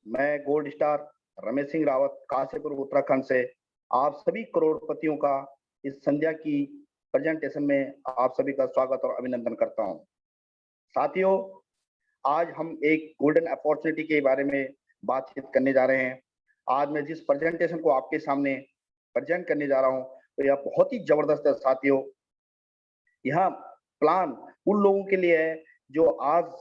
मैं gold star Ramesh Singh Rawat Kashipur Uttarakhand से आप सभी करोड़पतियों का इस संध्या की प्रेजेंटेशन में आप सभी का स्वागत और अभिनंदन करता हूं। साथियों, आज हम एक गोल्डन अपॉर्चुनिटी के बारे में बातचीत करने जा रहे हैं। आज मैं जिस प्रेजेंटेशन को आपके सामने प्रेजेंट करने जा रहा हूं तो यह बहुत ही जबरदस्त है साथियों। यह प्लान उन लोगों के लिए है जो आज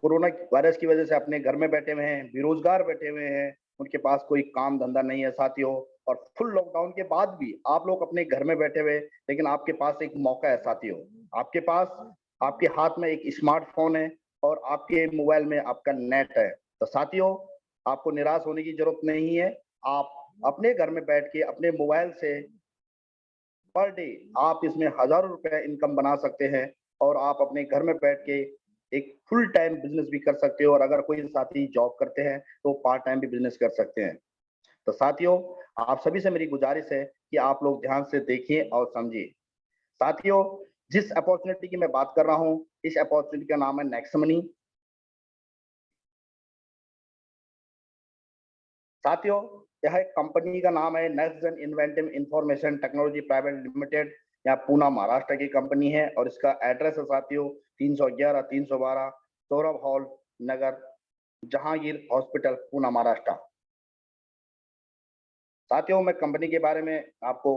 कोरोना वायरस की वजह से अपने घर में बैठे हुए हैं, बेरोजगार बैठे हुए हैं, उनके पास कोई काम धंधा नहीं है साथियों। और फुल लॉकडाउन के बाद भी आप लोग अपने घर में बैठे हुए, लेकिन आपके पास एक मौका है साथियों। आपके पास आपके हाथ में एक स्मार्टफोन है और आपके मोबाइल में आपका नेट है। तो साथियों, आपको निराश होने की जरूरत नहीं है। आप अपने घर में बैठ के अपने मोबाइल से पर डे आप इसमें हजारों रुपए इनकम बना सकते हैं और आप अपने घर में बैठ के एक फुल टाइम बिजनेस भी कर सकते हो। और अगर कोई साथी जॉब करते हैं तो पार्ट टाइम भी बिजनेस कर सकते हैं। तो साथियों, आप सभी से मेरी गुजारिश है कि आप लोग ध्यान से देखिए और समझिए। साथियों, जिस अपॉर्चुनिटी की मैं बात कर रहा हूं, इस अपॉर्चुनिटी का नाम है नेक्स्ट मनी। साथियों, यह एक कंपनी का नाम है Next Gen Inventive Information Technology Private Limited. यहाँ पूना महाराष्ट्र की कंपनी है और इसका एड्रेस है साथियों 311 312 सौरभ हॉल नगर, जहांगीर हॉस्पिटल, पूना महाराष्ट्र। साथियों, मैं कंपनी के बारे में आपको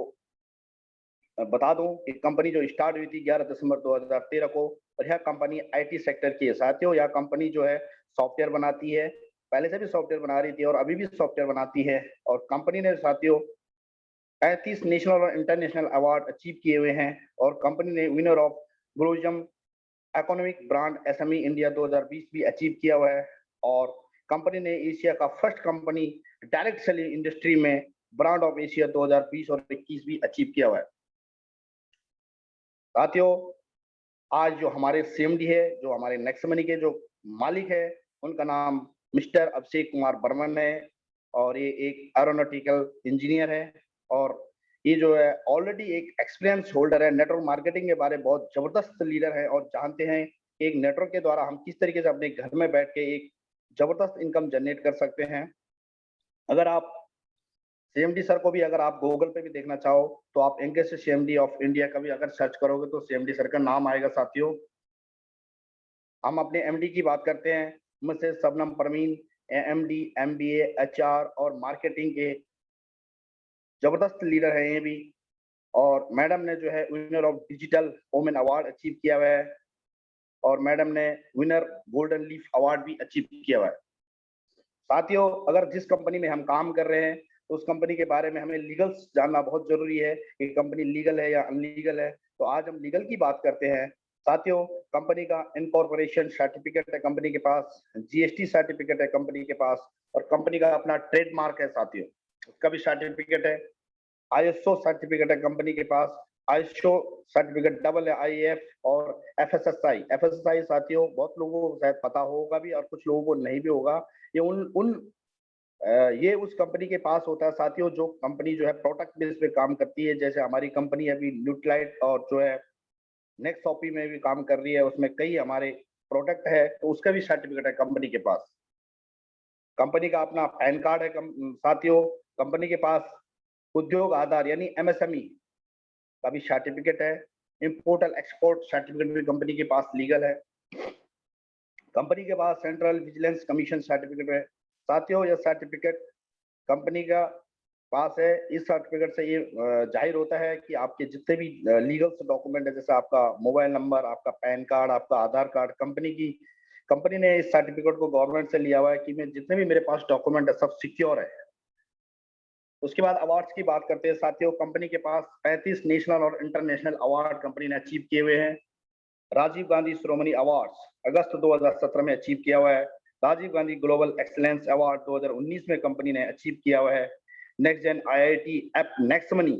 बता दूं कि कंपनी जो स्टार्ट हुई थी 11 दिसंबर 2013 को, और यह कंपनी आईटी सेक्टर की है साथियों। यह कंपनी जो है सॉफ्टवेयर बनाती है, पहले से भी सॉफ्टवेयर बना रही थी और अभी भी सॉफ्टवेयर बनाती है। और कंपनी ने साथियों 35 नेशनल और इंटरनेशनल अवार्ड अचीव किए हुए हैं। और कंपनी ने विनर ऑफ ग्लोजम इकोनॉमिक ब्रांड एसएमई इंडिया 2020 भी अचीव किया हुआ है। और कंपनी ने एशिया का first company direct selling industry में ब्रांड ऑफ एशिया 2020 और 21 भी अचीव किया हुआ है। साथियों, आज जो हमारे सीएमडी है, जो हमारे नेक्स्ट मनी के जो मालिक है, उनका नाम मिस्टर अभिषेक कुमार बर्मन है और ये एक एरोनॉटिकल इंजीनियर है। और ये जो है ऑलरेडी एक एक्सपीरियंस होल्डर है, नेटवर्क मार्केटिंग के बारे में बहुत जबरदस्त लीडर है और जानते हैं कि एक नेटवर्क के द्वारा हम किस तरीके से अपने घर में बैठ के एक जबरदस्त इनकम जनरेट कर सकते हैं। अगर आप सीएमडी सर को भी अगर आप गूगल पे भी देखना चाहो तो आप एंकेस सीएमडी ऑफ इंडिया का भी अगर सर्च करोगे तो सीएमडी सर का नाम आएगा साथियों। हम अपने एमडी की बात करते हैं, Mrs Shabnam Parveen, MD MBA HR और मार्केटिंग के जबरदस्त लीडर हैं ये भी। और मैडम ने जो है winner of digital women award achieve किया हुआ है और मैडम ने विनर गोल्डन लीफ अवार्ड भी अचीव किया हुआ है। साथियों, अगर जिस कंपनी में हम काम कर रहे हैं तो उस कंपनी के बारे में हमें लीगल्स जानना बहुत जरूरी है कि कंपनी लीगल है या अनलीगल है। तो आज हम लीगल की बात करते हैं। साथियों, कंपनी का इनकॉर्पोरेशन सर्टिफिकेट है कंपनी के पास, जीएसटी सर्टिफिकेट है कंपनी के पास, और कंपनी का अपना ट्रेडमार्क है साथियों, उसका भी सर्टिफिकेट है। आईएसओ सर्टिफिकेट है कंपनी के पास, आईएसओ सर्टिफिकेट डबल है आईएएफ और एफएसएसआई। एफएसएसआई साथियों बहुत लोगों को शायद पता होगा भी और कुछ लोगों को नहीं भी होगा। ये ये उस कंपनी के पास होता है साथियों जो कंपनी जो है प्रोडक्ट बेस पे काम करती है। जैसे हमारी कंपनी अभी न्यूट्राइट और जो है नेक्स्ट शॉपी में भी काम कर रही है, उसमें कई हमारे प्रोडक्ट है, तो उसका भी सर्टिफिकेट है कंपनी के पास। कंपनी का अपना पैन कार्ड है साथियों। कंपनी के पास उद्योग आधार यानी एमएसएमई का भी सर्टिफिकेट है। इम्पोर्ट एंड एक्सपोर्ट सर्टिफिकेट भी कंपनी के पास लीगल है। कंपनी के पास सेंट्रल विजिलेंस कमीशन सर्टिफिकेट है साथियों। यह सर्टिफिकेट कंपनी का पास है। इस सर्टिफिकेट से ये जाहिर होता है कि आपके जितने भी लीगल डॉक्यूमेंट है, जैसे आपका मोबाइल नंबर, आपका पैन कार्ड, आपका आधार कार्ड, कंपनी ने इस सर्टिफिकेट को गवर्नमेंट से लिया हुआ है कि मैं जितने भी मेरे पास डॉक्यूमेंट है सब सिक्योर है। उसके बाद अवार्ड्स की बात करते हैं साथियों। कंपनी के पास 35 नेशनल और इंटरनेशनल अवार्ड कंपनी ने अचीव किए हुए हैं। राजीव गांधी श्रोमणी अवार्ड्स अगस्त 2017 में अचीव किया हुआ है। Rajiv Gandhi global excellence award 2019 में कंपनी ने अचीव किया हुआ है। Next Gen IIT app Next Money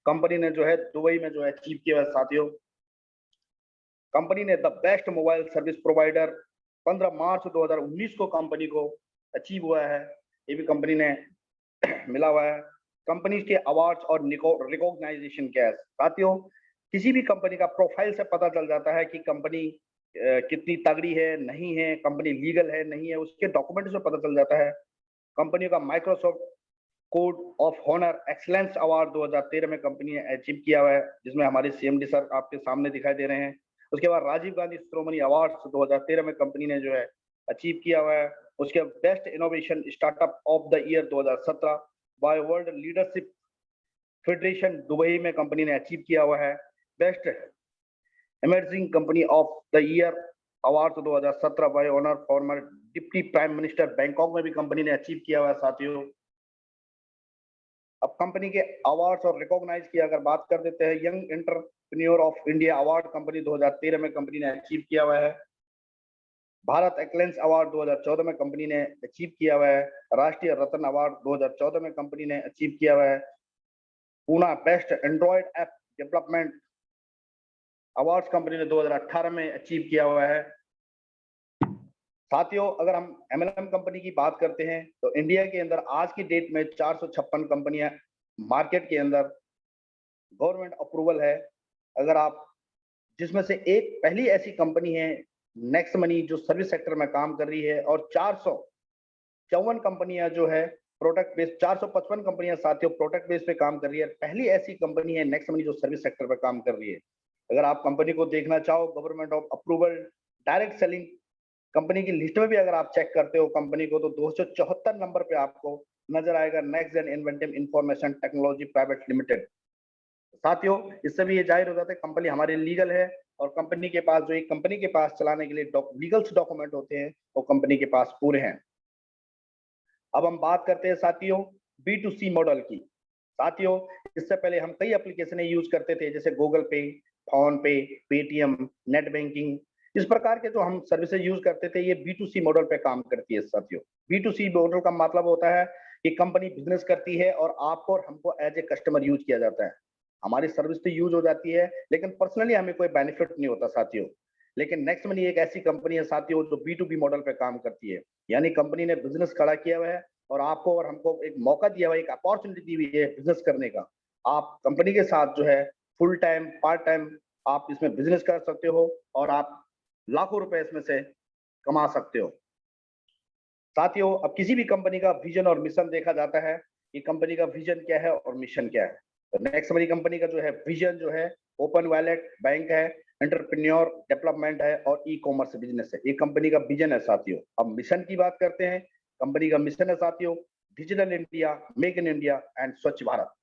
company ने जो है दुबई में जो है अचीव किया हुआ है साथियों। कंपनी ने the best mobile service provider 15 मार्च 2019 को कंपनी को अचीव हुआ है, ये भी कंपनी ने मिला हुआ है। कंपनी के अवार्ड्स और रिकॉग्नाइजेशन क्या है साथियों, किसी भी कंपनी का प्रोफाइल से पता चल जाता है कि कंपनी कितनी तगड़ी है, नहीं है, कंपनी लीगल है, नहीं है, उसके डॉक्यूमेंट से पता चल जाता है। कंपनी का Microsoft code of honour excellence award 2013 में कंपनी ने अचीव किया हुआ है, जिसमें हमारे सीएमडी सर आपके सामने दिखाई दे रहे हैं। उसके बाद राजीव गांधी शिरोमणि अवार्ड्स 2013 में कंपनी ने जो है अचीव किया हुआ है। उसके best innovation startup of the year 2017 by World Leadership Federation Dubai में कंपनी ने अचीव किया हुआ है। Best emerging company of the year award 2017 by honour former deputy prime minister Bangkok में भी कंपनी ने अचीव किया हुआ है साथियों। अब कंपनी के अवार्ड्स और रिकॉग्नाइज की अगर बात कर देते हैं, young entrepreneur of India award company 2013 में कंपनी ने अचीव किया हुआ है। भारत एक्सेलेंस अवार्ड 2014 में कंपनी ने अचीव किया हुआ है। राष्ट्रीय रत्न अवार्ड 2014 में कंपनी ने अचीव किया हुआ है। Poona best Android app development awards company ने 2018 में अचीव किया हुआ है। साथियों, अगर हम एमएलएम कंपनी की बात करते हैं तो इंडिया के अंदर आज की डेट में 456 कंपनियां मार्केट के अंदर गवर्नमेंट अप्रूवल है। अगर आप जिसमें से एक पहली ऐसी कंपनी है नेक्स्ट मनी जो सर्विस सेक्टर में काम कर रही है, और 454 कंपनियां जो है प्रोडक्ट बेस्ड, 455 कंपनियां साथियों प्रोडक्ट बेस पे काम कर रही है। पहली ऐसी कंपनी है नेक्स्ट मनी जो सर्विस सेक्टर पे काम कर रही है। अगर आप कंपनी को देखना चाहो, government of approval direct selling company की लिस्ट में भी अगर आप चेक करते हो कंपनी को, तो 274 नंबर पे आपको नजर आएगा Next Gen Inventive Information Technology Private Limited. साथियों, इससे भी ये जाहिर हो जाता है कंपनी हमारी लीगल है, और कंपनी के पास जो एक कंपनी के पास चलाने के लिए लीगल डॉक्यूमेंट होते हैं वो कंपनी के पास पूरे हैं। अब हम बात करते हैं साथियों B2C मॉडल की। साथियों, इससे पहले हम कई एप्लीकेशन यूज करते थे, जैसे गूगल पे, फोन पे, पेटीएम, नेट बैंकिंग, इस प्रकार के जो हम सर्विसेज यूज करते थे, ये B2C मॉडल पे काम करती है साथियों। B2C मॉडल का मतलब होता है कि कंपनी बिजनेस करती है और आपको और हमको एज ए कस्टमर यूज किया जाता है। हमारी सर्विस तो यूज हो जाती है, लेकिन पर्सनली हमें कोई बेनिफिट नहीं होता साथियों। लेकिन नेक्स्ट मनी एक ऐसी कंपनी है साथियों जो B2B मॉडल पे काम करती है, यानी कंपनी ने बिजनेस खड़ा किया हुआ है और आपको और हमको एक मौका दिया हुआ है, एक अपॉर्चुनिटी दी हुई है बिजनेस करने का। आप कंपनी के साथ जो है फुल टाइम, पार्ट टाइम आप इसमें बिजनेस कर सकते हो और आप लाखों रुपए इसमें से कमा सकते हो। साथियों, अब किसी भी कंपनी का विजन और मिशन देखा जाता है कि कंपनी का विजन क्या है और मिशन क्या है। तो नेक्स्ट मनी कंपनी का जो है विजन जो है ओपन वैलेट बैंक है, एंटरप्रेन्योर डेवलपमेंट है और ई कॉमर्स बिजनेस है। ये कंपनी का विजन है साथियों। अब मिशन की बात करते हैं। कंपनी का मिशन है साथियों digital India, make in India and स्वच्छ भारत।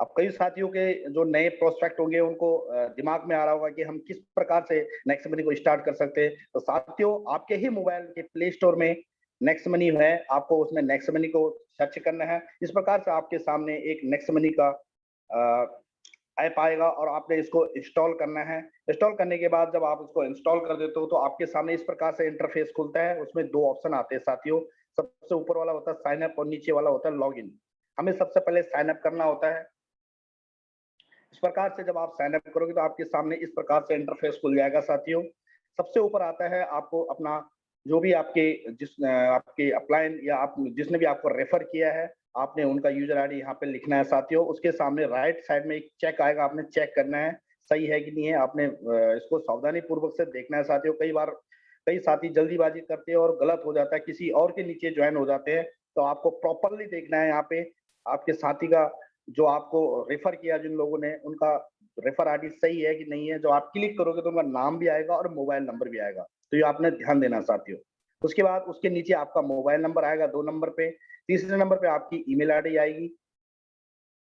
अब कई साथियों के जो नए प्रोस्पेक्ट होंगे उनको दिमाग में आ रहा होगा कि हम किस प्रकार से नेक्स्ट मनी को स्टार्ट कर सकते हैं। तो साथियों, आपके ही मोबाइल के प्ले स्टोर में नेक्स्ट मनी है, आपको उसमें नेक्स्ट मनी को सर्च करना है। इस प्रकार से आपके सामने एक नेक्स्ट मनी का ऐप आएगा और आपने इसको इंस्टॉल करना है। इंस्टॉल करने के बाद जब आप इसको इंस्टॉल कर देते हो तो आपके सामने इस प्रकार से इंटरफेस खुलता है। उसमें दो ऑप्शन आते हैं साथियों। सबसे ऊपर वाला होता है साइन अप और नीचे वाला होता है लॉग इन। हमें सबसे पहले साइन अप करना होता है। इस प्रकार से जब आप साइन अप करोगे तो आपके सामने इस प्रकार से इंटरफेस खुल जाएगा साथियों। सबसे ऊपर आता है आपको अपना जो भी आपके अपलाइन या आप जिसने भी आपको रेफर किया है, आपने उनका यूजर आईडी यहाँ पे लिखना है साथियों। उसके सामने राइट साइड में एक चेक आएगा, आपने चेक करना है सही है कि नहीं है। आपने इसको सावधानी पूर्वक से देखना है साथियों। कई बार कई साथी जल्दीबाजी करते हैं और गलत हो जाता है, किसी और के नीचे ज्वाइन हो जाते हैं। तो आपको प्रॉपरली देखना है यहाँ पे आपके साथी का जो आपको रेफर किया, जिन लोगों ने, उनका रेफर आईडी सही है कि नहीं है। जो आप क्लिक करोगे तो उनका नाम भी आएगा और मोबाइल नंबर भी आएगा। तो ये आपने ध्यान देना साथियों। उसके बाद उसके नीचे आपका मोबाइल नंबर आएगा 2 नंबर पे। तीसरे नंबर पे आपकी ईमेल आईडी आएगी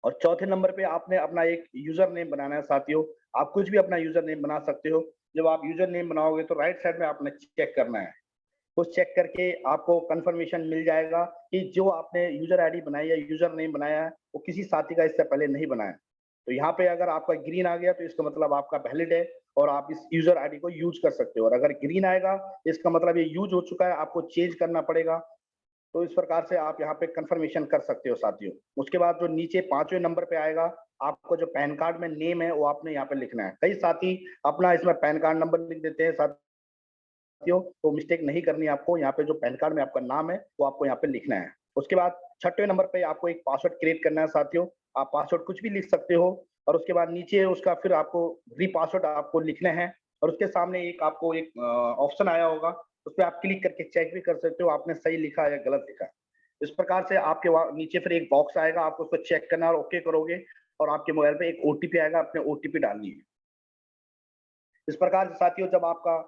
और चौथे नंबर पे आपने अपना एक यूजर नेम बनाना है साथियों। आप कुछ भी अपना यूजर नेम बना सकते हो। जब आप यूजर नेम बनाओगे तो राइट साइड में आपने चेक करना है। उस चेक करके आपको कंफर्मेशन मिल जाएगा कि जो आपने यूजर आईडी बनाई है, यूजर नेम बनाया है, वो किसी साथी का इससे पहले नहीं बनाया। तो यहाँ पे अगर आपका ग्रीन आ गया तो इसका मतलब आपका वैलिड है और आप इस यूजर आईडी को यूज कर सकते हो। और अगर ग्रीन आएगा इसका मतलब ये यूज हो चुका है, आपको चेंज करना पड़ेगा। तो इस प्रकार से आप यहाँ पे कंफर्मेशन कर सकते हो साथियों। उसके बाद जो नीचे 5वें नंबर पे आएगा, आपको जो पैन कार्ड में नेम है वो आपने यहाँ पे लिखना है। कई साथी अपना इसमें पैन कार्ड नंबर लिख देते हैं साथियों, तो मिस्टेक नहीं करनी है आपको। यहाँ पे जो पैन कार्ड में आपका नाम है वो आपको यहाँ पे लिखना है। उसके बाद 6वें नंबर पे आपको एक पासवर्ड क्रिएट करना है साथियों। आप पासवर्ड कुछ भी लिख सकते हो। और उसके बाद नीचे उसका फिर आपको रीपासवर्ड आपको लिखना है और उसके सामने एक आपको एक ऑप्शन आया होगा, उस पे आप क्लिक करके चेक भी कर सकते हो आपने सही लिखा या गलत लिखा। इस प्रकार से आपके नीचे फिर एक बॉक्स आएगा, आपको उसको चेक करना और ओके करोगे और आपके मोबाइल पे एक ओटीपी आएगा, अपने ओटीपी डालनी है। इस प्रकार से साथियों जब आपका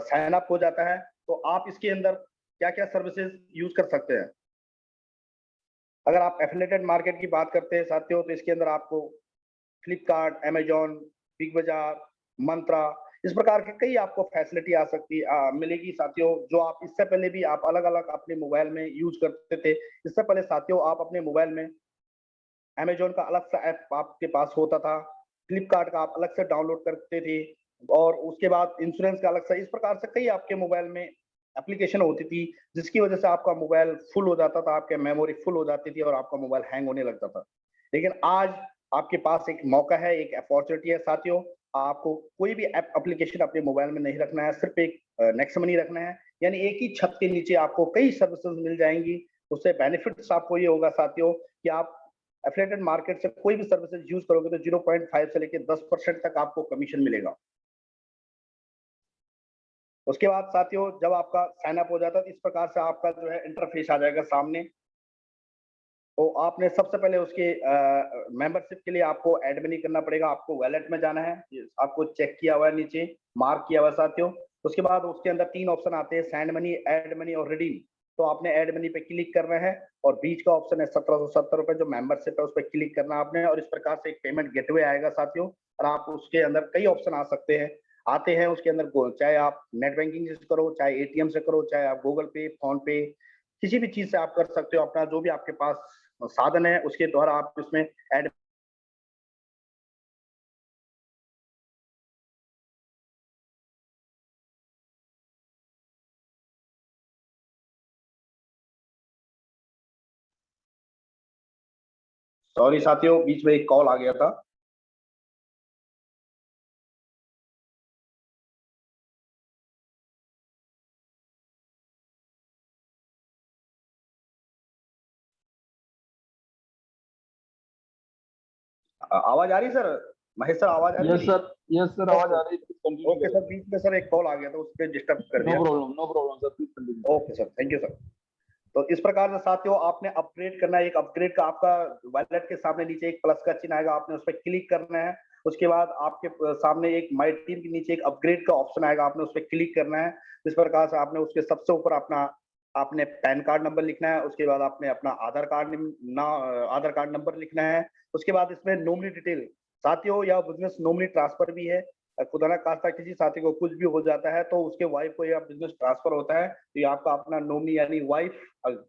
साइन अप हो जाता है तो आप इसके अंदर क्या-क्या सर्विसेज यूज कर सकते हैं। अगर आप एफिलिएटेड मार्केट की बात करते हैं साथियों तो इसके अंदर आपको फ्लिपकार्ट, अमेज़न, बिग बाज़ार, मंत्रा इस प्रकार के कई आपको फैसिलिटी आ सकती मिलेगी साथियों, जो आप इससे पहले भी आप अलग-अलग अपने मोबाइल में यूज़ करते थे। इससे पहले साथियों आप अपने मोबाइल में अमेज़न का अलग सा ऐप आपके पास होता था, फ्लिपकार्ट का आप अलग से डाउनलोड करते थे और उसके बाद इंश्योरेंस का अलग से इस प्रकार से कई आपके मोबाइल में एप्लीकेशन होती थी, जिसकी वजह से आपका मोबाइल फुल हो जाता था, आपकी मेमोरी फुल हो जाती थी और आपका मोबाइल हैंग होने लगता था। लेकिन आज आपके पास एक मौका है, एक अपॉर्चुनिटी है साथियों, आपको कोई भी ऐप एप्लीकेशन अपने मोबाइल में नहीं रखना है, सिर्फ एक नेक्स्ट मनी रखना है, यानी एक ही छत के नीचे आपको कई सर्विसेज़ मिल जाएँगी। उससे बेनिफिट्स आपको ये होगा साथियों कि आप एफिलिएटेड मार्केट से कोई भी सर्विसेज यूज करोगे तो 0.5 से लेके 10% तक आपको कमीशन मिलेगा। उसके बाद साथियों जब आपका साइन अप हो जाता है तो इस प्रकार से आपका जो है इंटरफेस आ जाएगा सामने। तो आपने सबसे पहले उसके मेंबरशिप के लिए आपको एड मनी करना पड़ेगा, आपको वॉलेट में जाना है, ये आपको चेक किया हुआ है नीचे, मार्क किया हुआ है साथियों। उसके बाद उसके अंदर 3 ऑप्शन आते हैं सेंड मनी, ऐड मनी और रिडीम। तो आपने ऐड मनी पे क्लिक करना है और बीच का ऑप्शन है ₹1770 जो मेंबरशिप है उस पे क्लिक करना है आपने और इस प्रकार से एक पेमेंट गेटवे आएगा साथियों और आप उसके अंदर कई ऑप्शन आ सकते हैं, आते हैं उसके अंदर चाहे आप नेट बैंकिंग से करो, चाहे एटीएम से करो, चाहे आप गूगल पे, फ़ोन पे, किसी भी चीज़ से आप कर सकते हो, अपना जो भी आपके पास साधन है उसके द्वारा आप इसमें ऐड सॉरी साथियों बीच में एक कॉल आ गया था। आवाज़ आ रही है सर? महेश सर आवाज़ आ रही है यस मेरी? सर, यस सर, आवाज ओके, आ रही है, प्लीज कंटिन्यू ओके सर बीच में सर एक कॉल आ गया था उसने डिस्टर्ब कर नो दिया। Problem, no problem sir, please continue. Okay sir, thank you sir. तो इस प्रकार से साथियों आपने अपग्रेड करना है, एक अपग्रेड का आपका वॉलेट के सामने नीचे एक प्लस का चिन्ह आएगा, आपने उस पे क्लिक करना है। उसके बाद आपके सामने एक माय टीम के नीचे एक अपग्रेड का ऑप्शन आएगा, आपने उस पे क्लिक करना है। इस प्रकार से आपने उसके सबसे ऊपर अपना आपने पैन कार्ड नंबर लिखना है, उसके बाद आपने अपना आधार कार्ड नंबर लिखना है। उसके बाद इसमें नॉमिनी डिटेल साथियों या बिज़नेस नॉमिनी ट्रांसफर भी है। खुदा ना खास्ता किसी साथी को कुछ भी हो जाता है तो उसके वाइफ को या बिज़नेस ट्रांसफर होता है, तो ये आपका अपना नॉमिनी यानी वाइफ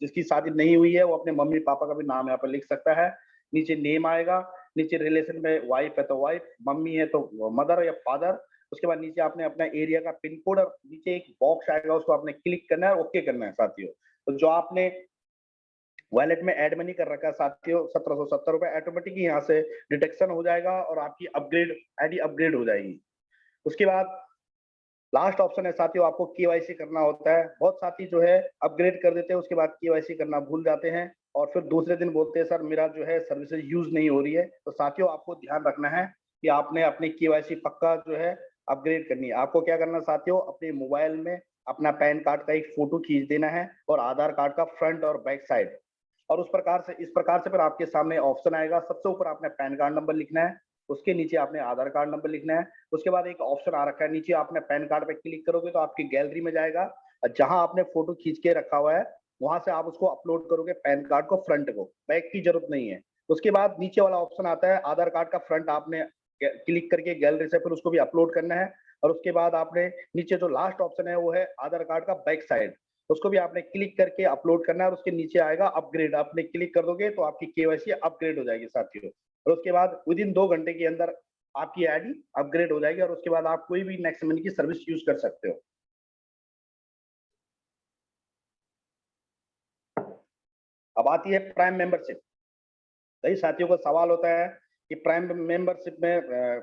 जिसकी शादी नहीं हुई है वो अपने मम्मी-पापा का भी नाम यहाँ पर लिख सकता है। नीचे नेम आएगा, नीचे रिलेशन में वाइफ है तो वाइफ, मम्मी है तो मदर या फादर। उसके बाद नीचे आपने अपना एरिया का पिन कोड और नीचे एक बॉक्स आएगा उसको आपने क्लिक करना है और ओके करना है साथियों। तो जो आपने वॉलेट में ऐड मनी कर रखा है साथियों ₹1770 ऑटोमेटिक ही यहाँ से डिडक्शन हो जाएगा और आपकी आईडी अपग्रेड हो जाएगी। उसके बाद लास्ट ऑप्शन है साथियों आपको केवाईसी करना होता है। बहुत साथी जो है अपग्रेड कर देते हैं उसके बाद केवाईसी करना भूल जाते हैं और फिर दूसरे दिन बोलते हैं सर मेरा जो है सर्विसेज यूज नहीं हो रही है। तो साथियों आपको ध्यान रखना है कि आपने अपनी केवाईसी पक्का जो है अपग्रेड करनी है। आपको क्या करना है साथियों अपने मोबाइल में अपना पैन कार्ड का एक फोटो खींच देना है और आधार कार्ड का फ्रंट और बैक साइड और इस प्रकार से फिर आपके सामने ऑप्शन आएगा। सबसे ऊपर आपने पैन कार्ड नंबर लिखना है, उसके नीचे आपने आधार कार्ड नंबर लिखना है। उसके बाद एक ऑप्शन आ रखा है नीचे आपने पैन कार्ड पे क्लिक करोगे तो आपकी गैलरी में जाएगा और जहां आपने फोटो खींच के रखा हुआ है वहां से आप उसको अपलोड करोगे पैन कार्ड को फ्रंट को, बैक की जरूरत नहीं है। उसके बाद नीचे वाला ऑप्शन आता है आधार कार्ड का फ्रंट आपने क्लिक करके गैलरी से फिर उसको भी अपलोड करना है और उसके बाद आपने नीचे जो लास्ट ऑप्शन है वो है आधार कार्ड का बैक साइड, उसको भी आपने क्लिक करके अपलोड करना है और उसके नीचे आएगा अपग्रेड, आपने क्लिक कर दोगे तो आपकी केवाईसी अपग्रेड हो जाएगी साथियों। और उसके बाद विद इन 2 घंटे के अंदर आपकी आईडी अपग्रेड हो जाएगी और उसके बाद आप कोई भी नेक्स्ट मनी की सर्विस यूज कर सकते हो। अब आती है प्राइम मेंबरशिप। कई साथियों का सवाल होता है कि प्राइम मेंबरशिप में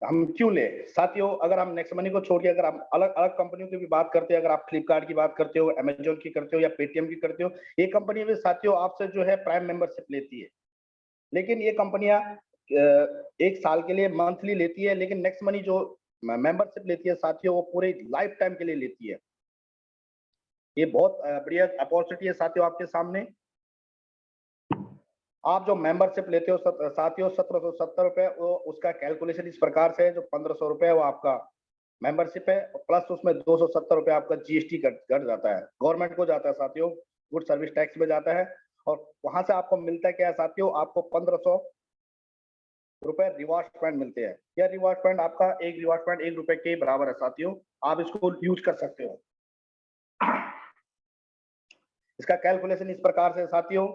हम क्यों ले साथियों। अगर हम नेक्स्ट मनी को छोड़ के अगर हम अलग अलग कंपनियों की भी बात करते हैं, अगर आप फ्लिपकार्ट की बात करते हो, अमेजोन की करते हो या पेटीएम की करते हो, ये कंपनी भी साथियों आपसे जो है प्राइम मेंबरशिप लेती है। लेकिन ये कंपनियां एक साल के लिए मंथली लेती है, लेकिन नेक्स्ट मनी जो मेंबरशिप लेती है साथियों, वो पूरे लाइफ टाइम के लिए लेती है। ये बहुत बढ़िया अपॉर्चुनिटी है साथियों आपके सामने। आप जो मेंबरशिप लेते हो साथियों 1770 रुपए, वो उसका कैलकुलेशन इस प्रकार से है, जो 1500 रुपए है वो आपका मेंबरशिप है, प्लस उसमें 270 रुपए आपका जीएसटी कट जाता है, गवर्नमेंट को जाता है साथियों, गुड सर्विस टैक्स में जाता है। और वहां से आपको मिलता है क्या है साथियों, आपको 1500 रुपए रिवार्ड पॉइंट मिलते हैं। यह रिवार्ड पॉइंट आपका एक रिवार्ड पॉइंट 1 रुपए के बराबर है साथियों, आप इसको यूज कर सकते हो। इसका कैलकुलेशन इस प्रकार से साथियों,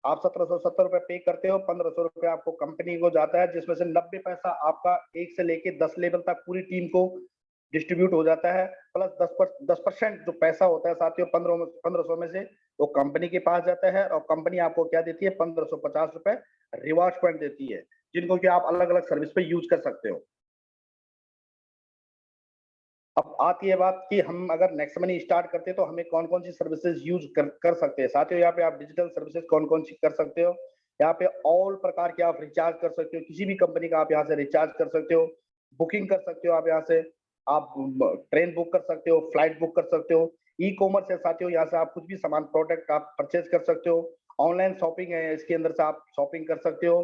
आप 1770 रुपए पे करते हो, 1500 रुपए आपको कंपनी को जाता है, जिसमें से 90 पैसा आपका 1 से लेके 10 लेवल तक पूरी टीम को डिस्ट्रीब्यूट हो जाता है, प्लस 10% जो पैसा होता है साथियों 1500 में से, वो कंपनी के पास जाता है, और कंपनी आपको क्या देती है, 1550 रुपए रिवार्ड पॉइंट देती है, जिनको कि आप अलग अलग सर्विस पे यूज कर सकते हो। अब आती है बात कि हम अगर नेक्स्ट मनी स्टार्ट करते हैं तो हमें कौन कौन सी सर्विसेज यूज कर सकते हैं साथियों। यहाँ पे आप डिजिटल सर्विसेज कौन कौन सी कर सकते हो, यहाँ पे ऑल प्रकार के आप रिचार्ज कर सकते हो, किसी भी कंपनी का आप यहाँ से रिचार्ज कर सकते हो, बुकिंग कर सकते हो, आप यहाँ से आप ट्रेन बुक कर सकते हो, फ्लाइट बुक कर सकते हो, ई कॉमर्स है साथियों, यहाँ से आप कुछ भी सामान प्रोडक्ट आप परचेज कर सकते हो, ऑनलाइन शॉपिंग है, इसके अंदर से आप शॉपिंग कर सकते हो,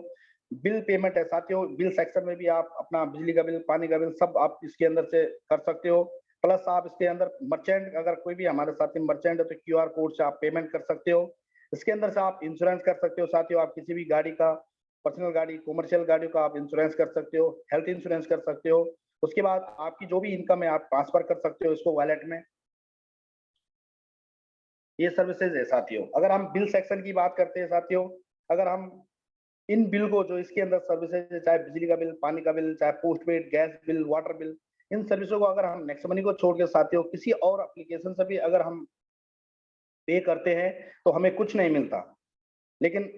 बिल पेमेंट है साथियों, बिल सेक्शन में भी आप अपना बिजली का बिल, पानी का बिल सब आप इसके अंदर से कर सकते हो। प्लस आप इसके अंदर मर्चेंट, अगर कोई भी हमारे साथ में मर्चेंट है तो क्यूआर कोड से आप पेमेंट कर सकते हो। इसके अंदर से आप इंश्योरेंस कर सकते हो साथियों, आप किसी भी गाड़ी का, पर्सनल गाड़ी, कमर्शियल गाड़ी का आप इंश्योरेंस कर सकते हो, हेल्थ इंश्योरेंस कर सकते हो। उसके बाद आपकी जो भी इनकम है आप ट्रांसफर कर सकते हो इसको वॉलेट में। ये सर्विसेज है साथियों। अगर हम बिल सेक्शन की बात करते हैं साथियों, अगर हम इन बिल को, जो इसके अंदर सर्विसेज है, चाहे बिजली का बिल, पानी का बिल, चाहे post paid, gas bill, water bill, इन सर्विसों को अगर हम नेक्स्ट मनी को छोड़ के साथियों किसी और एप्लीकेशन से भी अगर हम पे करते हैं तो हमें कुछ नहीं मिलता, लेकिन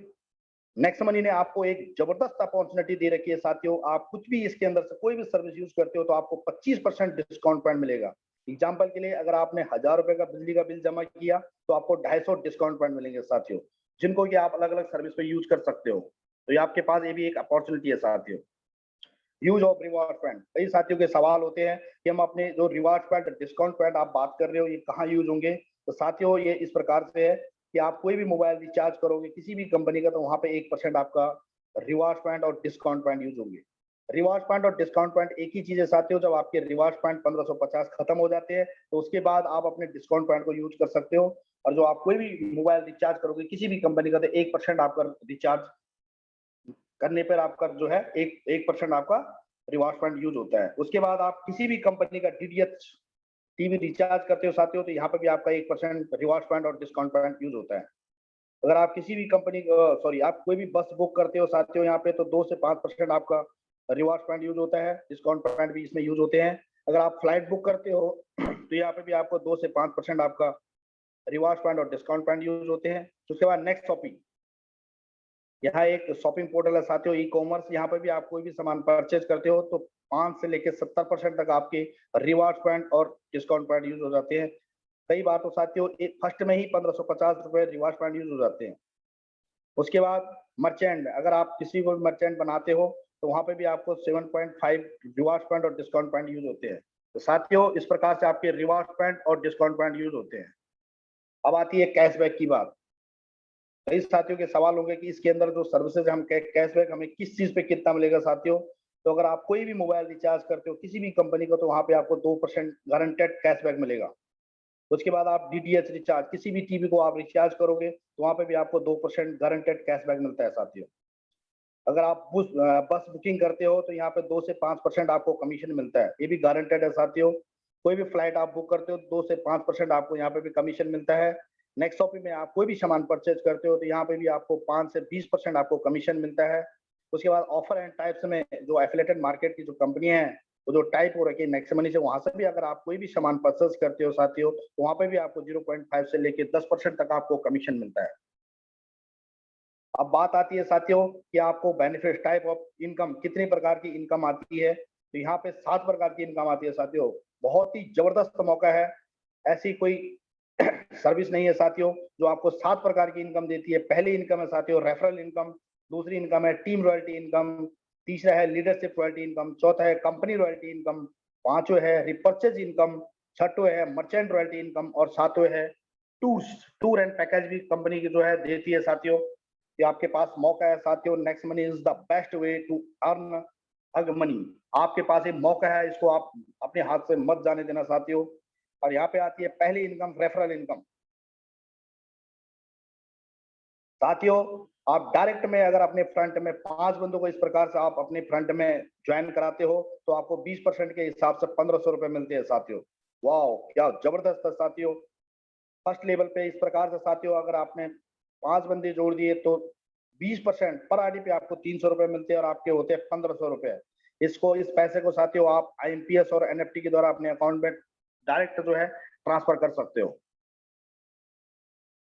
नेक्स्ट मनी ने आपको एक जबरदस्त अपॉर्चुनिटी दे रखी है साथियों। आप कुछ भी इसके अंदर से कोई भी सर्विस यूज करते हो तो आपको 25% डिस्काउंट पॉइंट मिलेगा। एग्जाम्पल के लिए अगर आपने 1000 रुपए का बिजली का बिल जमा किया तो आपको 250 डिस्काउंट पॉइंट मिलेंगे साथियों, जिनको कि आप अलग अलग सर्विस पे यूज कर सकते हो। तो ये आपके पास ये भी एक अपॉर्चुनिटी है साथियों। यूज ऑफ रिवार्ड पॉइंट, कई साथियों के सवाल होते हैं कि हम अपने जो रिवार्ड पॉइंट, डिस्काउंट पॉइंट आप बात कर रहे हो, ये कहाँ यूज होंगे। तो साथियों ये इस प्रकार से है कि आप कोई भी मोबाइल रिचार्ज करोगे किसी भी कंपनी का, तो वहां पे 1% आपका रिवार्ड पॉइंट और डिस्काउंट पॉइंट यूज होंगे। रिवार्ड पॉइंट और डिस्काउंट पॉइंट एक ही चीज है साथियों। जब आपके रिवार्ड पॉइंट 1550 खत्म हो जाते हैं तो उसके बाद आप अपने डिस्काउंट पॉइंट को यूज कर सकते हो, और जो आप कोई भी मोबाइल रिचार्ज करोगे किसी भी कंपनी का, तो 1% आपका रिचार्ज करने पर आपका जो है 1% आपका रिवार्ड पॉइंट यूज होता है। उसके बाद आप किसी भी कंपनी का डीटीएच टीवी रिचार्ज करते हो साथियों, तो यहाँ पे भी आपका 1% रिवार्ड पॉइंट और डिस्काउंट पॉइंट यूज होता है। अगर आप किसी भी कंपनी, सॉरी, आप कोई भी बस बुक करते हो साथियों यहाँ पे, तो 2 से 5% आपका रिवार्ड पॉइंट यूज होता है, डिस्काउंट पॉइंट भी इसमें यूज होते हैं। अगर आप फ्लाइट बुक करते हो तो यहाँ पे भी आपको 2 से 5% आपका रिवार्ड पॉइंट और डिस्काउंट पॉइंट यूज होते हैं। उसके बाद नेक्स्ट शॉपिंग, यहाँ एक शॉपिंग पोर्टल है साथियों, ई कॉमर्स, यहाँ पे भी आप कोई भी सामान परचेज करते हो तो 5 से लेकर 70% तक आपके रिवार्ड पॉइंट और डिस्काउंट पॉइंट यूज हो जाते हैं। कई बार तो साथियों एक फर्स्ट में ही 1550 रुपए रिवार्ड पॉइंट यूज हो जाते हैं। उसके बाद मर्चेंट, अगर आप किसी को भी मर्चेंट बनाते हो तो वहां पे भी आपको 7.5 रिवार्ड पॉइंट और डिस्काउंट पॉइंट यूज होते हैं। तो साथियों इस प्रकार से आपके रिवार्ड पॉइंट और डिस्काउंट पॉइंट यूज होते हैं। अब आती है कैशबैक की बात। कई साथियों के सवाल होंगे कि इसके अंदर जो सर्विसेज हम कैशबैक हमें किस चीज पे कितना मिलेगा साथियों। तो अगर आप कोई भी मोबाइल रिचार्ज करते हो किसी भी कंपनी का, तो वहां पे आपको 2% गारंटेड कैशबैक मिलेगा। उसके बाद आप डीटीएच रिचार्ज, किसी भी टीवी को आप रिचार्ज करोगे तो वहां पे भी आपको 2% गारंटेड कैशबैक मिलता है साथियों। अगर आप बस बुकिंग करते हो तो यहाँ पे 2 से 5% आपको कमीशन मिलता है, ये भी गारंटेड है साथियों। कोई भी फ्लाइट आप बुक करते हो 2 से 5% आपको यहाँ पे भी कमीशन मिलता है। नेक्स्ट शॉपिंग में आप कोई भी सामान परचेज करते हो तो यहाँ पे भी आपको 5 से 20% आपको कमीशन मिलता है। उसके बाद ऑफर एंड टाइप्स में जो एफिलेटेड मार्केट की जो कंपनियां हैं, वो जो टाइप हो रखी है नेक्स्ट मनी से, वहां से भी अगर आप कोई भी सामान परचेज करते हो साथियों तो वहां पे भी आपको 0.5 से लेके 10% तक आपको कमीशन मिलता है। अब बात आती है साथियों कि आपको बेनिफिट टाइप ऑफ इनकम, कितने प्रकार की इनकम आती है। तो यहाँ पे 7 प्रकार की इनकम आती है साथियों। बहुत ही जबरदस्त मौका है, ऐसी कोई सर्विस नहीं है साथियों जो आपको 7 प्रकार की इनकम देती है। पहली इनकम है साथियों रेफरल इनकम, दूसरी इनकम है टीम रॉयल्टी इनकम, तीसरा है लीडरशिप रॉयल्टी इनकम, चौथा है कंपनी रॉयल्टी इनकम, पांचवें है रिपर्चेज इनकम, छठवें है मर्चेंट रॉयल्टी इनकम और सातवें है टूर एंड पैकेज भी कंपनी की जो है देती है साथियों। ये आपके पास मौका है साथियों, Next Money is the best way to earn huge money. आपके पास एक मौका है, इसको आप अपने हाथ से मत जाने देना साथियों। और यहाँ पे आती है पहली इनकम, रेफरल इनकम। साथियों आप डायरेक्ट में अगर अपने फ्रंट में 5 बंदों को इस प्रकार से आप अपने फ्रंट में ज्वाइन कराते हो तो आपको 20% के हिसाब से 1500 रुपए मिलते हैं साथियों। वाह क्या जबरदस्त है साथियों। फर्स्ट लेवल पे इस प्रकार से साथियों अगर आपने 5 बंदे जोड़ दिए तो 20% पर आईडी पे आपको 300 रुपए मिलते हैं और आपके होते हैं 1500 रुपए। इसको इस पैसे को साथियों आप आईएमपीएस और एनएफटी के द्वारा अपने अकाउंट में डायरेक्ट जो है ट्रांसफर कर सकते हो।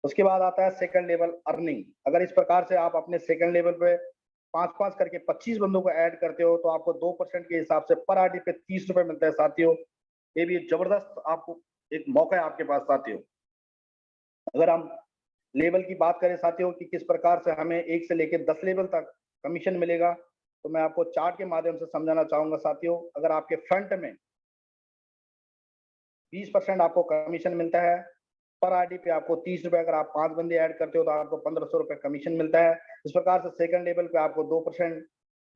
उसके बाद आता है सेकंड लेवल अर्निंग। अगर इस प्रकार से आप अपने सेकंड लेवल पे 5-5 करके 25 बंदों को ऐड करते हो तो आपको 2% के हिसाब से पर आईडी पे 30 रुपए मिलता है साथियों। ये भी जबरदस्त आपको एक मौका है आपके पास साथियों। अगर हम लेवल की बात करें साथियों कि किस प्रकार से हमें 1 से लेकर 10 लेवल तक कमीशन मिलेगा, तो मैं आपको चार्ट के माध्यम से समझाना चाहूंगा साथियों। अगर आपके फ्रंट में 20% आपको कमीशन मिलता है, पर आईडी पे आपको 30 रुपए, अगर आप 5 बंदे ऐड करते हो तो आपको 1500 रुपए कमीशन मिलता है। इस प्रकार से सेकंड लेवल पे आपको 2%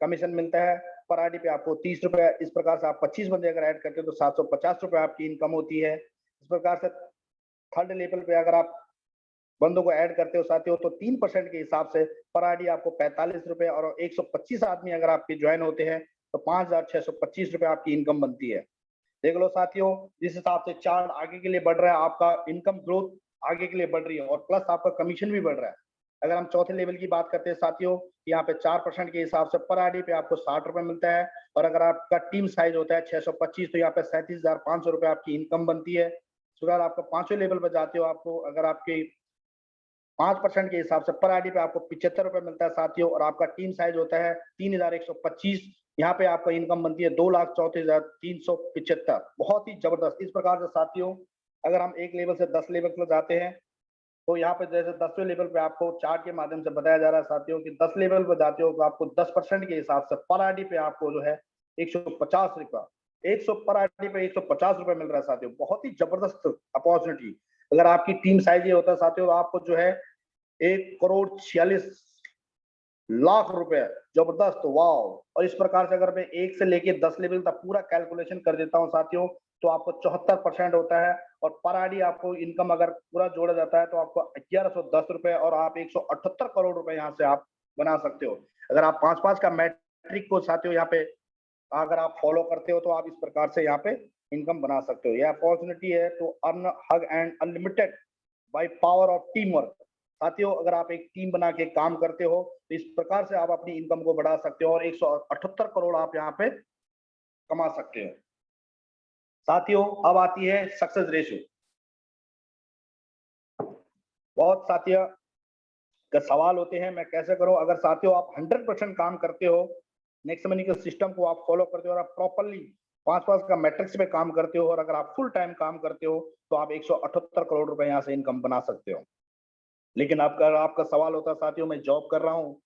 कमीशन मिलता है, पर आईडी पे आपको 30 रुपए। इस प्रकार से आप 25 बंदे अगर ऐड करते हो तो 750 रुपए आपकी इनकम होती है। इस प्रकार से थर्ड लेवल पे अगर आप बंदों को ऐड करते हो साथियों तो 3% के हिसाब से पर आईडी आपको 45 रुपए और 125 आदमी अगर आपके ज्वाइन होते हैं तो 5625 रुपए आपकी इनकम बनती है। देख लो साथियों, जिस हिसाब से चार्ट आगे के लिए बढ़ रहा है, आपका इनकम ग्रोथ आगे के लिए बढ़ रही है और प्लस आपका कमीशन भी बढ़ रहा है। अगर हम चौथे लेवल की बात करते हैं साथियों, यहाँ पे 4% के हिसाब से पर आईडी पे आपको 60 रुपए मिलता है और अगर आपका टीम साइज होता है 625 तो यहाँ पे 37,500 रुपए आपकी इनकम बनती है। अगर आपको पांचवें लेवल पर जाते हो, आपको अगर आपके 5% के हिसाब से पर आईडी पे आपको 75 रुपए मिलता है साथियों और आपका टीम साइज होता है 3,125। यहाँ पे आपका इनकम बनती है 2,34,375। बहुत ही जबरदस्त। इस प्रकार से साथियों अगर हम एक लेवल से 10 लेवल पर जाते हैं तो यहाँ पे जैसे 10वें लेवल पे आपको चार्ट के माध्यम से बताया जा रहा है साथियों कि 10 लेवल पर जाते हो तो आपको 10% के हिसाब से पर आईडी पे आपको जो है 150 रुपया, 100 पर आईडी पे 150 रुपए मिल रहा है साथियों। बहुत ही जबरदस्त अपॉर्चुनिटी। अगर आपकी टीम साइज ये होता है साथियों तो आपको जो है 1,46,00,000 रुपए। जबरदस्त, वाओ। और इस प्रकार से अगर मैं 1 से लेके 10 लेवल तक पूरा कैलकुलेशन कर देता हूँ साथियों तो आपको 74% होता है और पर आईडी आपको इनकम अगर पूरा जोड़ा जाता है तो आपको 1110 रुपए और आप 178 करोड़ रुपए यहाँ से आप बना सकते हो। अगर आप 5-5 का मैट्रिक को साथियों यहाँ पे अगर आप फॉलो करते हो तो आप इस प्रकार से यहाँ पे इनकम बना सकते हो। यह अपॉर्चुनिटी है to earn huge and unlimited by power of team work. साथियों अगर आप एक टीम बना के काम करते हो तो इस प्रकार से आप अपनी इनकम को बढ़ा सकते हो और 178 करोड़ आप यहाँ पे कमा सकते हो। साथियों अब आती है सक्सेस रेशियो। बहुत साथियों का सवाल होते हैं मैं कैसे करूं। अगर साथियों आप 100% काम करते हो, नेक्स्ट मनी के सिस्टम को आप फॉलो करते हो और आप प्रॉपर्ली 5-5 का मैट्रिक्स पे काम करते हो और अगर आप फुल टाइम काम करते हो तो आप 178 करोड़ रुपए यहाँ से इनकम बना सकते हो। लेकिन आपका सवाल होता है साथियों मैं जॉब कर रहा हूँ,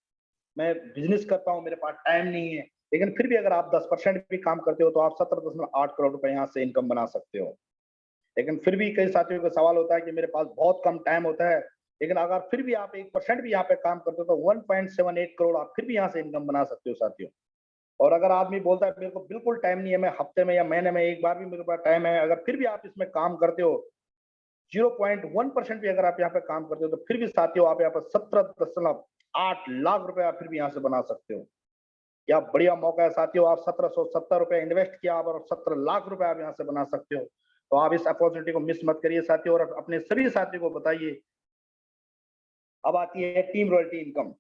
मैं बिजनेस करता हूँ, मेरे पास टाइम नहीं है। लेकिन फिर भी अगर आप 10% भी काम करते हो तो आप 17.8 करोड़ रुपए यहाँ से इनकम बना सकते हो। लेकिन फिर भी कई साथियों का सवाल होता है कि मेरे पास बहुत कम टाइम होता है, लेकिन अगर फिर भी आप 1% भी यहाँ पे काम करते हो तो 1.78 करोड़ आप फिर भी यहाँ से इनकम बना सकते हो साथियों। और अगर आदमी बोलता है मेरे को बिल्कुल टाइम नहीं है, मैं हफ्ते में या महीने में एक बार भी मेरे पास टाइम है, अगर फिर भी आप इसमें काम करते हो 0.1% भी अगर आप यहाँ पे काम करते हो तो फिर भी साथियों आप यहाँ पर 17.8 लाख रुपए आप फिर भी यहाँ से बना सकते हो। क्या बढ़िया मौका है साथियों। आप 1770 रुपए इन्वेस्ट किया आप और 17 लाख रुपए आप यहाँ से बना सकते हो। तो आप इस अपॉर्चुनिटी को मिस मत करिए साथियों और अपने सभी साथियों को बताइए। अब आती है टीम रॉयल्टी इनकम।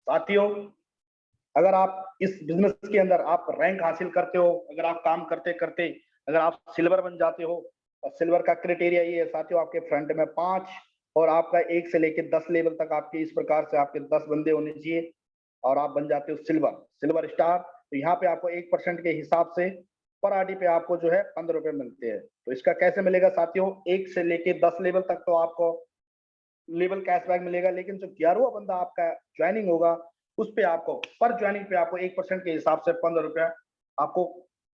साथियों अगर आप इस बिजनेस के अंदर आप रैंक हासिल करते हो, अगर आप काम करते करते अगर आप सिल्वर बन जाते हो, और सिल्वर का क्राइटेरिया ये है साथियों आपके फ्रंट में 5 और आपका 1 से लेकर 10 लेवल तक आपके इस प्रकार से आपके 10 बंदे होने चाहिए और आप बन जाते हो सिल्वर स्टार। तो यहाँ पे आपको 1% के हिसाब से पर आईडी पे आपको जो है 15 रुपए मिलते हैं। तो इसका कैसे मिलेगा साथियों, 1 से लेके 10 लेवल तक तो आपको लेवल कैशबैक मिलेगा, लेकिन जो 11वां बंदा आपका ज्वाइनिंग होगा उस पे आपको पर ज्वाइनिंग पे आपको 1% के हिसाब से 15 रुपया आपको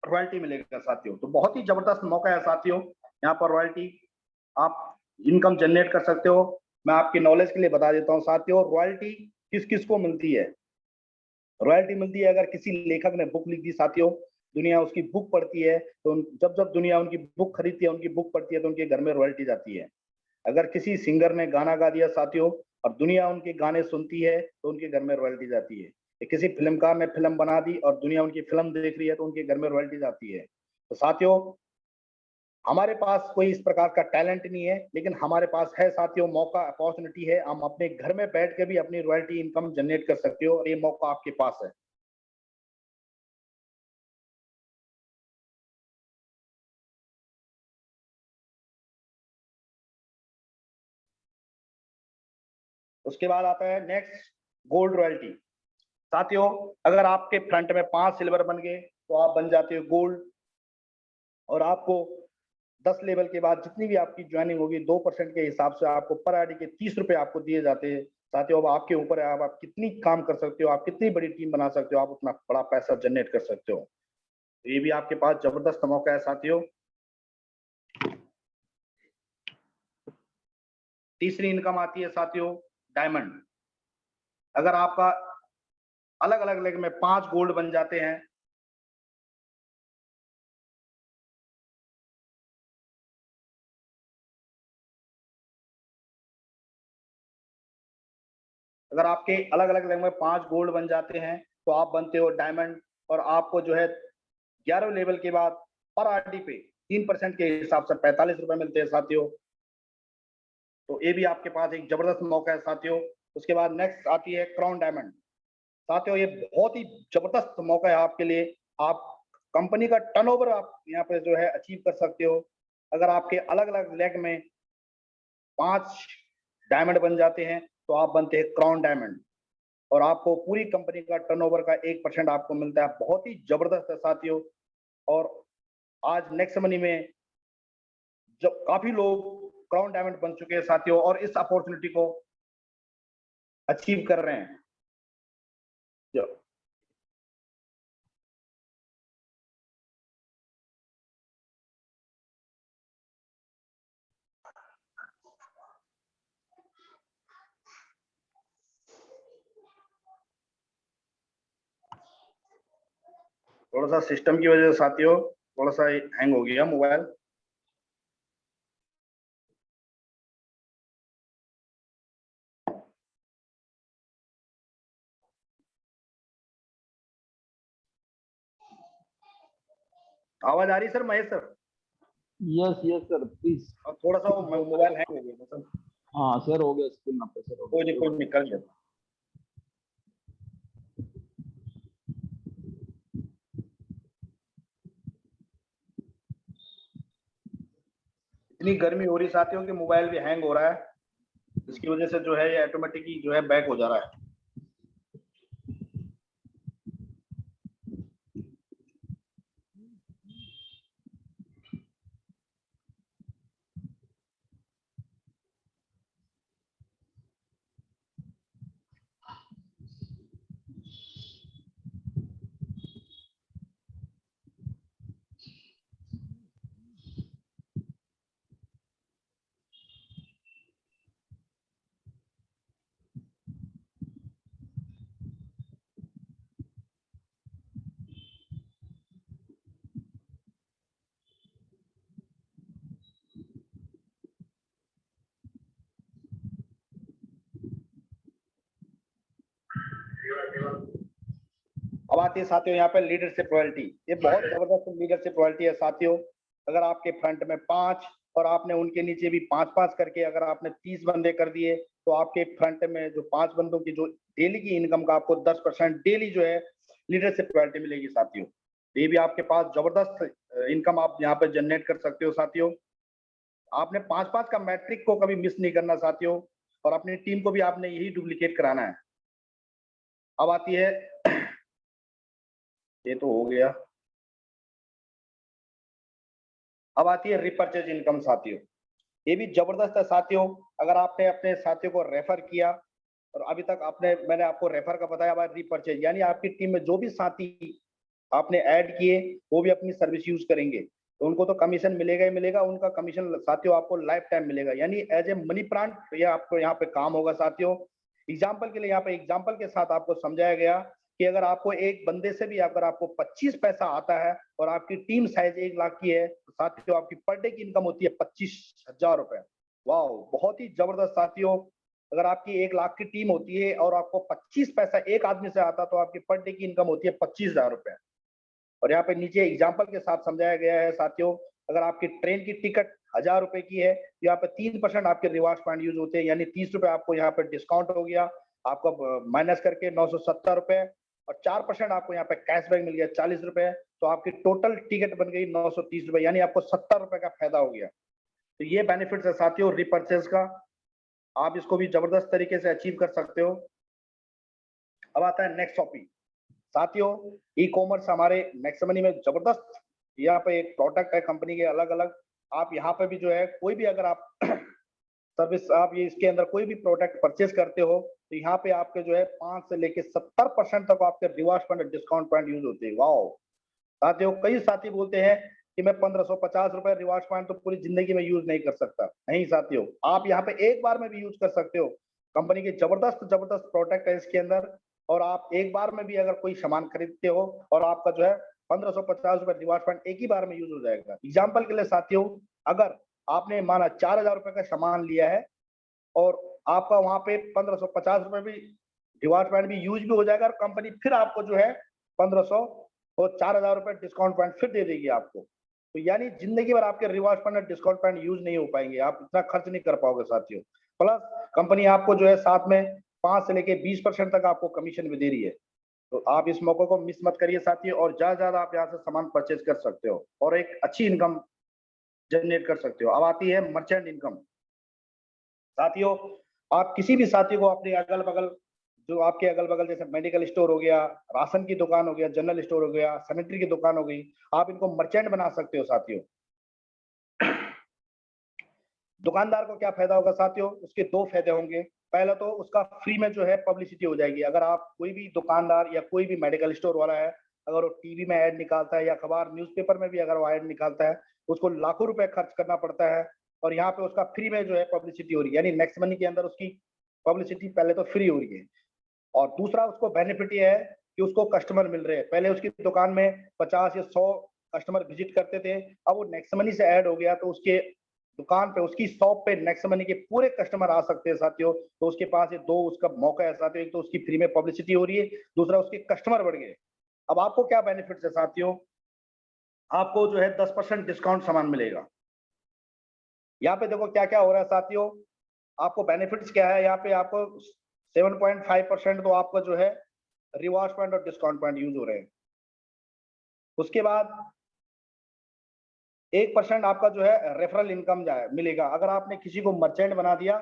रॉयल्टी मिलेगा साथियों। तो बहुत ही जबरदस्त मौका है साथियों, यहाँ पर रॉयल्टी आप इनकम जनरेट कर सकते हो। मैं आपकी नॉलेज के लिए बता देता हूँ साथियों, रॉयल्टी किस किस को मिलती है। रॉयल्टी मिलती है अगर किसी लेखक ने बुक लिख दी साथियों, दुनिया उसकी बुक पढ़ती है, तो जब जब दुनिया उनकी बुक खरीदती है, उनकी बुक पढ़ती है, तो उनके घर में रॉयल्टी जाती है। अगर किसी सिंगर ने गाना गा दिया साथियों और दुनिया उनके गाने सुनती है, तो उनके घर में रॉयल्टी जाती है। किसी फिल्मकार ने फिल्म बना दी और दुनिया उनकी फिल्म देख रही है, तो उनके घर में रॉयल्टी जाती है। तो साथियों, हमारे पास कोई इस प्रकार का टैलेंट नहीं है, लेकिन हमारे पास है साथियों मौका, अपॉर्चुनिटी है। हम अपने घर में बैठ के भी अपनी रॉयल्टी इनकम जनरेट कर सकते हो, और ये मौका आपके पास है। उसके बाद आता है नेक्स्ट, गोल्ड रॉयल्टी। साथियों, अगर आपके फ्रंट में 5 सिल्वर बन गए, तो आप बन जाते हो गोल्ड, और आपको 10 लेवल के बाद जितनी भी आपकी ज्वाइनिंग होगी 2% के हिसाब से आपको पर आईडी के 30 रुपए आपको दिए जाते हैं। साथियों, अब आपके ऊपर है, आप कितनी काम कर सकते हो, आप कितनी बड़ी टीम बना सकते हो, आप उतना बड़ा पैसा जनरेट कर सकते हो। तो ये भी आपके पास जबरदस्त मौका है साथियों। तीसरी इनकम आती है साथियों, डायमंड। अगर आपका अलग अलग लेग में 5 गोल्ड बन जाते हैं, अगर आपके अलग अलग लेग में 5 गोल्ड बन जाते हैं, तो आप बनते हो डायमंड, और आपको जो है 11 लेवल के बाद पर आरडी पे 3% के हिसाब से 45 रुपए मिलते हैं साथियों। तो ये भी आपके पास एक जबरदस्त मौका है साथियों। उसके बाद नेक्स्ट आती है क्राउन डायमंड। साथियों, ये बहुत ही जबरदस्त मौका है आपके लिए। आप कंपनी का टर्नओवर आप यहाँ पे जो है अचीव कर सकते हो। अगर आपके अलग अलग लेग में 5 डायमंड बन जाते हैं, तो आप बनते हैं क्राउन डायमंड, और आपको पूरी कंपनी का टर्नओवर का 1% आपको मिलता है। बहुत ही जबरदस्त है साथियों। और आज नेक्स्ट मनी में जब काफी लोग क्राउन डायमंड बन चुके हैं साथियों, और इस अपॉर्चुनिटी को अचीव कर रहे हैं। थोड़ा सा सिस्टम की वजह से साथियों थोड़ा सा हैंग हो गया मोबाइल। आवाज आ रही sir, Mahesh sir? Yes yes sir please. और थोड़ा सा वो मोबाइल हैंग हो गया मतलब। हाँ सर हो गया, स्क्रीन आप पे सर हो कोई नहीं, गया। कोई निकल गया। इतनी गर्मी हो रही साथियों कि मोबाइल भी हैंग हो रहा है, इसकी वजह से जो है ये ऑटोमेटिकली जो है बैक हो जा रहा है। अब आती है साथियों यहाँ पे लीडरशिप रॉयल्टी। ये बहुत जबरदस्त लीडरशिप रॉयल्टी है साथियों। अगर आपके फ्रंट में 5 और आपने उनके नीचे भी 5-5 करके अगर आपने 30 बंदे कर दिए, तो आपके फ्रंट में जो 5 बंदों की जो डेली की इनकम का आपको 10% डेली जो है लीडरशिप रॉयल्टी मिलेगी साथियों। ये भी आपके पास जबरदस्त इनकम आप यहाँ पे जनरेट कर सकते हो साथियों। आपने 5-5 का मैट्रिक को कभी मिस नहीं करना साथियों, और अपनी टीम को भी आपने यही डुप्लीकेट कराना है। अब आती है, ये तो हो गया। अब आती है रिपर्चेज इनकम साथियों। ये भी जबरदस्त है साथियों। अगर आपने अपने साथियों को रेफर किया और अभी तक मैंने आपको रेफर का बताया, अब रीपरचेज यानी आपकी टीम में जो भी साथी आपने ऐड किए वो भी अपनी सर्विस यूज करेंगे तो उनको तो कमीशन मिलेगा ही मिलेगा। उनका कमीशन साथियों आपको लाइफ टाइम मिलेगा, यानी एज ए मनी प्लांट ये आपको यहाँ पे काम होगा साथियों। एग्जाम्पल के लिए यहाँ पे एग्जाम्पल के साथ आपको समझाया गया कि अगर आपको एक बंदे से भी अगर आपको 25 पैसा आता है और आपकी टीम साइज 1 लाख की है तो साथियों आपकी पर डे की इनकम होती है 25,000 रुपए। वाह, बहुत ही जबरदस्त साथियों। अगर आपकी 1 लाख की टीम होती है और आपको 25 पैसा एक आदमी से आता तो आपकी पर डे की इनकम होती है 25,000 रुपए। और यहाँ पे नीचे एग्जाम्पल के साथ समझाया गया है साथियों, अगर आपकी ट्रेन की टिकट 1,000 रुपए की है तो यहाँ पे 3% आपके रिवार्ड पॉइंट यूज होते हैं, यानी 30 रुपए आपको यहाँ पे डिस्काउंट हो गया, आपको माइनस करके 970 रुपए, और 4% आपको यहाँ पे कैशबैक मिल गया 40 रुपए, तो आपकी टोटल टिकट बन गई 930 रुपए, यानी आपको 70 रुपए का फायदा हो गया। तो ये बेनिफिट है साथियों रिपर्चेज का, आप इसको भी जबरदस्त तरीके से अचीव कर सकते हो। अब आता है नेक्स्ट टॉपिक साथियों, ई कॉमर्स हमारे नेक्स्ट मनी में जबरदस्त यहाँ पे एक प्रोडक्ट है कंपनी के अलग अलग। आप यहाँ पे भी जो है कोई भी अगर आप सर्विस आप ये इसके अंदर कोई भी प्रोडक्ट परचेज करते हो तो यहाँ पे आपके जो है 5 से लेके 70% तक आपके reward point discount point use होते हैं। वाओ साथियों, कई साथी बोलते हैं कि मैं 1550 रुपए रिवार्ड पॉइंट तो पूरी जिंदगी में यूज नहीं कर सकता। नहीं साथियों, आप यहाँ पे एक बार में भी यूज कर सकते हो। कंपनी के जबरदस्त जबरदस्त प्रोडक्ट है इसके अंदर, और आप एक बार में भी अगर कोई सामान खरीदते हो और आपका जो है 1550 रुपए रिवार्ड पॉइंट एक ही बार में यूज हो जाएगा। एग्जाम्पल के लिए साथियों, अगर आपने माना 4,000 रुपए का सामान लिया है और आपका वहां पे 1550 रुपए भी रिवार्ड पॉइंट भी यूज भी हो जाएगा, और कंपनी फिर आपको जो है 1500 और 4,000 रुपए डिस्काउंट पॉइंट फिर दे देगी आपको। तो यानी जिंदगी भर आपके reward point discount point use नहीं हो पाएंगे, आप इतना खर्च नहीं कर पाओगे साथियों। प्लस कंपनी आपको जो है साथ में 5 से लेके 20% तक आपको कमीशन भी दे रही है। तो आप इस मौके को मिस मत करिए साथियों, और ज्यादा ज्यादा आप यहाँ से सामान परचेज कर सकते हो और एक अच्छी इनकम जनरेट कर सकते हो। अब आती है मर्चेंट इनकम साथियों, आप किसी भी साथी को अपने अगल बगल जो आपके अगल बगल जैसे मेडिकल स्टोर हो गया, राशन की दुकान हो गया, जनरल स्टोर हो गया, सैनिटरी की दुकान हो गई, आप इनको मर्चेंट बना सकते हो साथियों। दुकानदार को क्या फायदा होगा साथियों, उसके 2 फायदे होंगे। पहला तो उसका फ्री में जो है पब्लिसिटी हो जाएगी। अगर आप कोई भी दुकानदार या कोई भी मेडिकल स्टोर वाला है, अगर वो टीवी में ऐड निकालता है या अखबार न्यूज़पेपर में भी अगर वो ऐड निकालता है, उसको लाखों रुपए खर्च करना पड़ता है, और यहाँ पे उसका फ्री में जो है पब्लिसिटी हो रही है, यानी नेक्स्ट मनी के अंदर उसकी पब्लिसिटी पहले तो फ्री हो रही है। और दूसरा उसको बेनिफिट ये है कि उसको कस्टमर मिल रहे हैं। पहले उसकी दुकान में 50 या 100 कस्टमर विजिट करते थे, अब वो नेक्स्ट मनी से ऐड हो गया तो उसके दुकान पे उसकी शॉप पे नेक्स्ट मनी के पूरे कस्टमर आ सकते हैं साथियों। तो उसके पास ये 2 उसका मौका है साथियों, एक तो उसकी फ्री में पब्लिसिटी हो रही है, दूसरा उसके कस्टमर बढ़ गए। अब आपको क्या बेनिफिट है साथियों, आपको जो है 10% डिस्काउंट सामान मिलेगा। यहाँ पे देखो क्या क्या हो रहा है साथियों, आपको बेनिफिट्स क्या है, यहाँ पे आपको 7.5% तो आपका जो है रिवार्ड पॉइंट और डिस्काउंट पॉइंट यूज हो रहे हैं। उसके बाद 1% आपका जो है रेफरल इनकम जाए मिलेगा। अगर आपने किसी को मर्चेंट बना दिया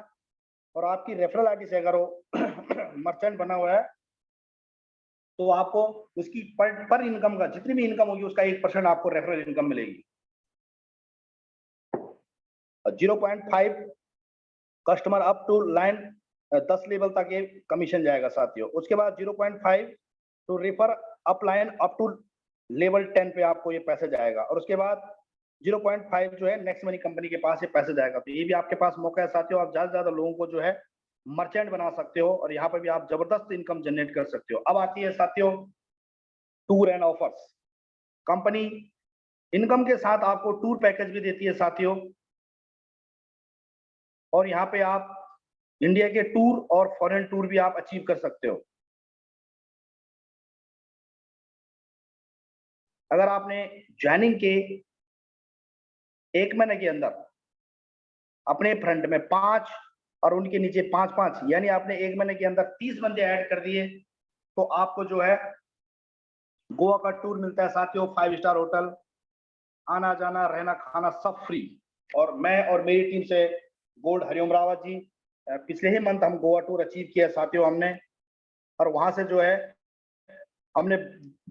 और आपकी रेफरल आईडी से अगर वो मर्चेंट बना हुआ है तो आपको उसकी पर इनकम का जितनी भी इनकम होगी उसका 1% आपको रेफरल इनकम मिलेगी। 0.5 customer up to line 10 level तक ये कमीशन जाएगा साथियों। उसके बाद 0.5 to refer upline up to level 10 पे आपको ये पैसे जाएगा, और उसके बाद 0.5 जो है नेक्स्ट मनी कंपनी के पास ये पैसे जाएगा। तो ये भी आपके पास मौका है साथियों, आप ज्यादा से ज्यादा लोगों को जो है मर्चेंट बना सकते हो और यहाँ पे भी आप जबरदस्त इनकम जनरेट कर सकते हो। अब आती है साथियों tour and offers. Company income के साथ आपको टूर पैकेज भी देती है साथियों, और यहाँ पे आप इंडिया के टूर और फॉरेन टूर भी आप अचीव कर सकते हो। अगर आपने ज्वाइनिंग के 1 महीने के अंदर अपने फ्रंट में 5 और उनके नीचे 5-5 यानी आपने 1 महीने के अंदर 30 बंदे ऐड कर दिए तो आपको जो है गोवा का टूर मिलता है साथियों, 5 स्टार होटल, आना जाना रहना खाना सब फ्री। और मैं और मेरी टीम से गोल्ड हरिओम रावत जी पिछले ही मंथ हम गोवा टूर अचीव किया साथियों हमने, और वहां से जो है हमने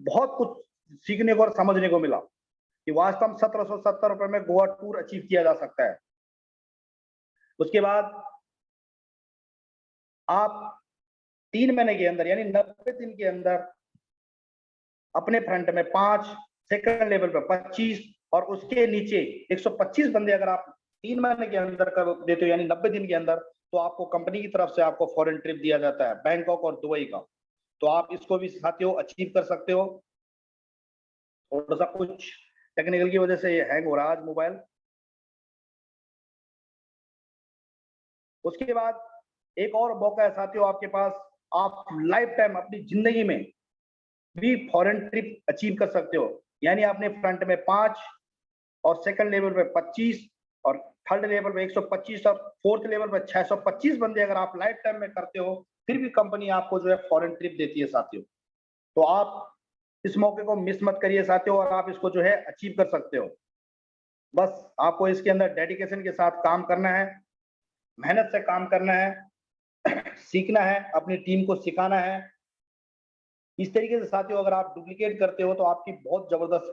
बहुत कुछ सीखने को और समझने को मिला कि वास्तव में 1770 रुपए में गोवा टूर अचीव किया जा सकता है। उसके बाद आप 3 महीने के अंदर यानी 90 दिन के अंदर अपने फ्रंट में 5, सेकंड लेवल पे 25 और उसके नीचे 125 बंदे अगर आप 3 महीने के अंदर कर देते हो यानी 90 दिन के अंदर, तो आपको कंपनी की तरफ से आपको फॉरेन ट्रिप दिया जाता है बैंकॉक और दुबई का। तो आप इसको भी साथियों अचीव कर सकते हो। थोड़ा सा कुछ टेक्निकल की वजह से ये हैंग हो रहा है आज मोबाइल। उसके बाद एक और मौका है साथियों आपके पास, आप लाइफ टाइम अपनी जिंदगी में भी फॉरेन ट्रिप अचीव कर सकते हो। यानी आपने फ्रंट में 5 और सेकंड लेवल पे 25 और थर्ड लेवल पे 125 और फोर्थ लेवल पे 625 बंदे अगर आप लाइफ टाइम में करते हो, फिर भी कंपनी आपको जो है फॉरेन ट्रिप देती है साथियों। तो आप इस मौके को मिस मत करिए साथियों, और आप इसको जो है अचीव कर सकते हो। बस आपको इसके अंदर डेडिकेशन के साथ काम करना है, मेहनत से काम करना है, सीखना है, अपनी टीम को सिखाना है। इस तरीके से साथियों अगर आप डुप्लीकेट करते हो तो आपकी बहुत जबरदस्त